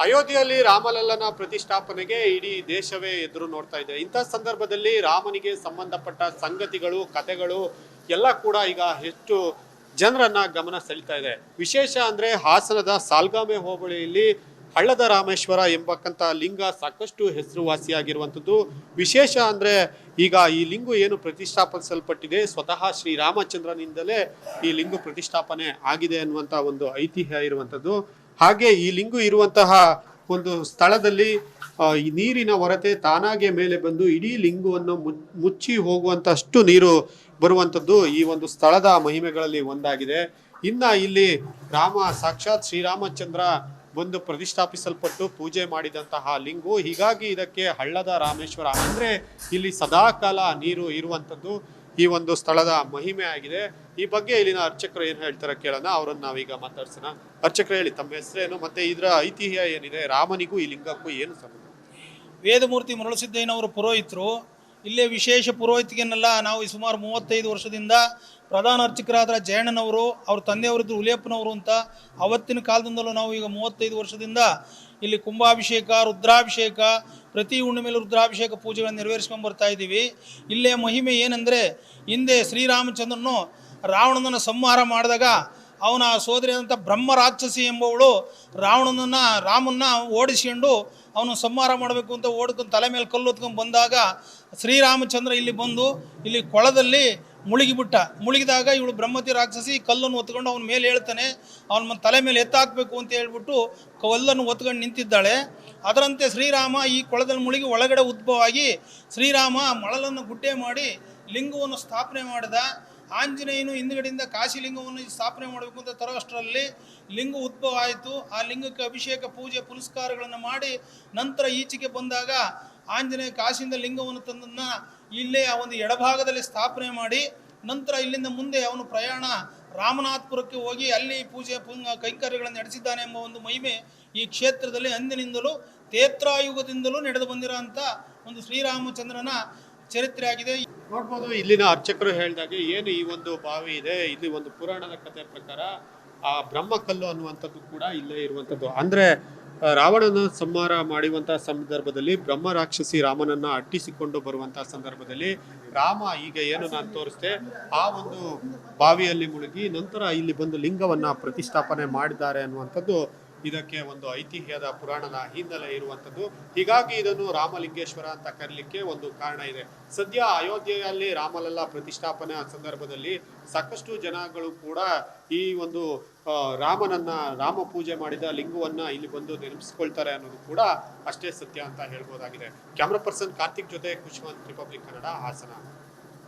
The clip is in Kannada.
ಅಯೋಧ್ಯೆಯಲ್ಲಿ ರಾಮಲಲ್ಲನ ಪ್ರತಿಷ್ಠಾಪನೆಗೆ ಇಡೀ ದೇಶವೇ ಎದುರು ನೋಡ್ತಾ ಇದೆ. ಇಂಥ ಸಂದರ್ಭದಲ್ಲಿ ರಾಮನಿಗೆ ಸಂಬಂಧಪಟ್ಟ ಸಂಗತಿಗಳು, ಕಥೆಗಳು ಎಲ್ಲ ಕೂಡ ಈಗ ಹೆಚ್ಚು ಜನರನ್ನ ಗಮನ ಸೆಳೀತಾ ಇದೆ. ವಿಶೇಷ ಅಂದ್ರೆ ಹಾಸನದ ಸಾಲ್ಗಾಮೆ ಹೋಬಳಿಯಲ್ಲಿ ಹಳ್ಳದ ರಾಮೇಶ್ವರ ಎಂಬಕ್ಕಂತ ಲಿಂಗ ಸಾಕಷ್ಟು ಹೆಸರುವಾಸಿಯಾಗಿರುವಂಥದ್ದು. ವಿಶೇಷ ಅಂದ್ರೆ ಈಗ ಈ ಲಿಂಗು ಏನು ಪ್ರತಿಷ್ಠಾಪಿಸಲ್ಪಟ್ಟಿದೆ ಸ್ವತಃ ಶ್ರೀರಾಮಚಂದ್ರನಿಂದಲೇ ಈ ಲಿಂಗು ಪ್ರತಿಷ್ಠಾಪನೆ ಆಗಿದೆ ಅನ್ನುವಂತ ಒಂದು ಐತಿಹ್ಯ ಇರುವಂಥದ್ದು. ಹಾಗೆ ಈ ಲಿಂಗು ಇರುವಂತಹ ಒಂದು ಸ್ಥಳದಲ್ಲಿ ಈ ನೀರಿನ ಹೊರತೆ ತಾನಾಗೆ ಮೇಲೆ ಬಂದು ಇಡೀ ಲಿಂಗವನ್ನು ಮುಚ್ಚಿ ಹೋಗುವಂತಷ್ಟು ನೀರು ಬರುವಂಥದ್ದು ಈ ಒಂದು ಸ್ಥಳದ ಮಹಿಮೆಗಳಲ್ಲಿ ಒಂದಾಗಿದೆ. ಇನ್ನ ಇಲ್ಲಿ ರಾಮ ಸಾಕ್ಷಾತ್ ಶ್ರೀರಾಮಚಂದ್ರ ಬಂದು ಪ್ರತಿಷ್ಠಾಪಿಸಲ್ಪಟ್ಟು ಪೂಜೆ ಮಾಡಿದಂತಹ ಲಿಂಗು. ಹೀಗಾಗಿ ಇದಕ್ಕೆ ಹಳ್ಳದ ರಾಮೇಶ್ವರ ಅಂದ್ರೆ ಇಲ್ಲಿ ಸದಾಕಾಲ ನೀರು ಇರುವಂಥದ್ದು ಈ ಒಂದು ಸ್ಥಳದ ಮಹಿಮೆ ಆಗಿದೆ. ಈ ಬಗ್ಗೆ ಇಲ್ಲಿನ ಅರ್ಚಕರು ಏನು ಹೇಳ್ತಾರೆ ಕೇಳೋಣ, ಅವರನ್ನು ನಾವೀಗ ಮಾತಾಡ್ಸೋಣ. ಅರ್ಚಕರು ಹೇಳಿ, ತಮ್ಮ ಹೆಸರೇನು ಮತ್ತೆ ಇದರ ಐತಿಹ್ಯ ಏನಿದೆ, ರಾಮನಿಗೂ ಈ ಲಿಂಗಕ್ಕೂ ಏನು ಸಂಬಂಧ? ವೇದಮೂರ್ತಿ ಮರಳುಸಿದ್ದಯ್ಯನವರು ಪುರೋಹಿತರು. ಇಲ್ಲೇ ವಿಶೇಷ ಪುರೋಹಿತಿಗೆನ್ನೆಲ್ಲ ನಾವು ಸುಮಾರು 35 ವರ್ಷದಿಂದ ಪ್ರಧಾನ ಅರ್ಚಕರಾದ ಜಯಣ್ಣನವರು, ಅವ್ರ ತಂದೆಯವರಿದ್ರು ಉಲಿಯಪ್ಪನವರು ಅಂತ ಅವತ್ತಿನ ಕಾಲದಿಂದಲೂ ನಾವು ಈಗ 35 ವರ್ಷದಿಂದ ಇಲ್ಲಿ ಕುಂಭಾಭಿಷೇಕ, ರುದ್ರಾಭಿಷೇಕ, ಪ್ರತಿ ಹುಣ್ಣಿಮೆಯಲ್ಲಿ ರುದ್ರಾಭಿಷೇಕ ಪೂಜೆಗಳನ್ನು ನೆರವೇರಿಸ್ಕೊಂಡು ಬರ್ತಾ ಇದ್ದೀವಿ. ಇಲ್ಲೇ ಮಹಿಮೆ ಏನಂದರೆ, ಹಿಂದೆ ಶ್ರೀರಾಮಚಂದ್ರನು ರಾವಣನನ್ನು ಸಂಹಾರ ಮಾಡಿದಾಗ ಅವನ ಸೋದರಿಯಾದಂಥ ಬ್ರಹ್ಮ ರಾಕ್ಷಸಿ ಎಂಬವಳು ರಾಮನ್ನ ಓಡಿಸ್ಕೊಂಡು ಅವನು ಸಂಹಾರ ಮಾಡಬೇಕು ಅಂತ ಓಡ್ಕೊಂಡು ತಲೆ ಮೇಲೆ ಕಲ್ಲು ಹೊತ್ಕೊಂಡು ಬಂದಾಗ ಶ್ರೀರಾಮಚಂದ್ರ ಇಲ್ಲಿ ಬಂದು ಇಲ್ಲಿ ಕೊಳದಲ್ಲಿ ಮುಳುಗಿದಾಗ ಇವಳು ಬ್ರಹ್ಮತಿ ರಾಕ್ಷಸಿ ಕಲ್ಲನ್ನು ಹೊತ್ಕೊಂಡು ಅವನ ಮೇಲೆ ಹೇಳ್ತಾನೆ, ಅವನ ತಲೆ ಮೇಲೆ ಎತ್ತಾಕಬೇಕು ಅಂತ ಹೇಳ್ಬಿಟ್ಟು ಕಲ್ಲನ್ನು ಹೊತ್ಕೊಂಡು ನಿಂತಿದ್ದಾಳೆ. ಅದರಂತೆ ಶ್ರೀರಾಮ ಈ ಕೊಳದಲ್ಲಿ ಮುಳುಗಿ ಒಳಗಡೆ ಉದ್ಭವವಾಗಿ ಶ್ರೀರಾಮ ಮಳಲನ್ನು ಗುಡ್ಡೆ ಮಾಡಿ ಲಿಂಗವನ್ನು ಸ್ಥಾಪನೆ ಮಾಡಿದ. ಆಂಜನೇಯನು ಹಿಂದುಗಡೆಯಿಂದ ಕಾಶಿಲಿಂಗವನ್ನು ಸ್ಥಾಪನೆ ಮಾಡಬೇಕು ಅಂತ ತರೋಷ್ಟರಲ್ಲಿ ಲಿಂಗ ಉದ್ಭವ ಆಯಿತು. ಆ ಲಿಂಗಕ್ಕೆ ಅಭಿಷೇಕ, ಪೂಜೆ, ಪುನಸ್ಕಾರಗಳನ್ನು ಮಾಡಿ ನಂತರ ಈಚೆಗೆ ಬಂದಾಗ ಆಂಜನೇಯ ಕಾಶಿಯಿಂದ ಲಿಂಗವನ್ನು ತಂದನ್ನ ಇಲ್ಲೇ ಆ ಒಂದು ಎಡಭಾಗದಲ್ಲಿ ಸ್ಥಾಪನೆ ಮಾಡಿ ನಂತರ ಇಲ್ಲಿಂದ ಮುಂದೆ ಅವನು ಪ್ರಯಾಣ ರಾಮನಾಥಪುರಕ್ಕೆ ಹೋಗಿ ಅಲ್ಲಿ ಪೂಜೆ ಕೈಂಕರ್ಯಗಳನ್ನು ನಡೆಸಿದ್ದಾನೆ ಎಂಬ ಒಂದು ಮಹಿಮೆ ಈ ಕ್ಷೇತ್ರದಲ್ಲಿ ಅಂದಿನಿಂದಲೂ ತೇತ್ರಾಯುಗದಿಂದಲೂ ನಡೆದು ಬಂದಿರೋ ಅಂಥ ಒಂದು ಶ್ರೀರಾಮಚಂದ್ರನ ಚರಿತ್ರೆ ಆಗಿದೆ. ನೋಡ್ಬೋದು ಇಲ್ಲಿನ ಅರ್ಚಕರು ಹೇಳಿದಾಗೆ ಏನು ಈ ಒಂದು ಬಾವಿ ಇದೆ, ಇಲ್ಲಿ ಒಂದು ಪುರಾಣದ ಕಥೆ ಪ್ರಕಾರ ಆ ಬ್ರಹ್ಮಕಲ್ಲು ಅನ್ನುವಂಥದ್ದು ಕೂಡ ಇಲ್ಲೇ ಇರುವಂಥದ್ದು. ಅಂದ್ರೆ ರಾವಣನ ಸಂಹಾರ ಮಾಡುವಂತಹ ಸಂದರ್ಭದಲ್ಲಿ ಬ್ರಹ್ಮ ರಾಕ್ಷಸಿ ರಾಮನನ್ನ ಅಟ್ಟಿಸಿಕೊಂಡು ಬರುವಂತಹ ಸಂದರ್ಭದಲ್ಲಿ ರಾಮ ಈಗ ಏನು ನಾನು ತೋರಿಸ್ದೆ ಆ ಒಂದು ಬಾವಿಯಲ್ಲಿ ಮುಳುಗಿ ನಂತರ ಇಲ್ಲಿ ಬಂದು ಲಿಂಗವನ್ನ ಪ್ರತಿಷ್ಠಾಪನೆ ಮಾಡಿದ್ದಾರೆ ಅನ್ನುವಂಥದ್ದು ಇದಕ್ಕೆ ಒಂದು ಐತಿಹ್ಯದ ಪುರಾಣದ ಹಿನ್ನೆಲೆ ಇರುವಂಥದ್ದು. ಹೀಗಾಗಿ ಇದನ್ನು ರಾಮಲಿಂಗೇಶ್ವರ ಅಂತ ಕರೀಲಿಕ್ಕೆ ಒಂದು ಕಾರಣ ಇದೆ. ಸದ್ಯ ಅಯೋಧ್ಯೆಯಲ್ಲಿ ರಾಮಲಲ್ಲ ಪ್ರತಿಷ್ಠಾಪನೆ ಸಂದರ್ಭದಲ್ಲಿ ಸಾಕಷ್ಟು ಜನಗಳು ಕೂಡ ಈ ಒಂದು ರಾಮ ಪೂಜೆ ಮಾಡಿದ ಲಿಂಗವನ್ನ ಇಲ್ಲಿ ಬಂದು ನೆನಪಿಸ್ಕೊಳ್ತಾರೆ ಅನ್ನೋದು ಕೂಡ ಅಷ್ಟೇ ಸತ್ಯ ಅಂತ ಹೇಳ್ಬೋದಾಗಿದೆ. ಕ್ಯಾಮ್ರಾ ಪರ್ಸನ್ ಕಾರ್ತಿಕ್ ಜೊತೆ ಕುಶ್ವಂತ್, ರಿಪಬ್ಲಿಕ್ ಕನ್ನಡ, ಹಾಸನ.